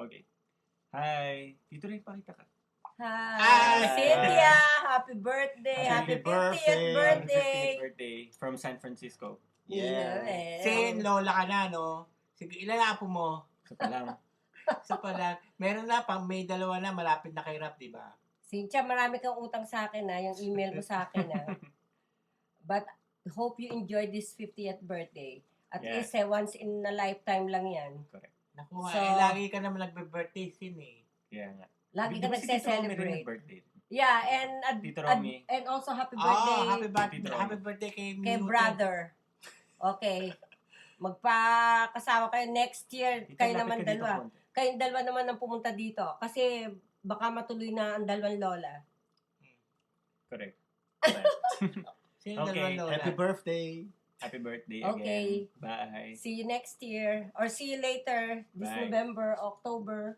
Okay. Hi. Tito Ray, pakita ka. Hi, Cynthia! Happy birthday! Happy Happy 50th birthday! 50th birthday from San Francisco. Yeah. Sin, lola ka na, no? Sige, ilan na apo mo? So pa lang. Isa pa lang. Meron na, pang may dalawa na, malapit na kay Rap, di ba? Cynthia, marami kang utang sa akin yung email mo sa akin But hope you enjoy this 50th birthday. At Yeah. least once in a lifetime lang yan. Correct. Naku, So- lagi ka naman nagbe-birthday, Sin, eh. Kaya nga. Lagi Di ka ba si Tito Romy rin nagse-celebrate. nag-birthday? Yeah, Tito Romy. and also happy birthday Tito Romy. Happy birthday kay kay Mute. brother. Okay. Magpakasama kayo next year. Tito, Kayo lapit naman ka dito dalawa. konti. Kayong dalawa naman ang pumunta dito. Kasi baka matuloy na ang dalawang lola. Correct. Sino Okay, dalawang lola? Happy birthday. Happy birthday Okay. again. Bye. See you next year. Or see you later this Bye. November, October.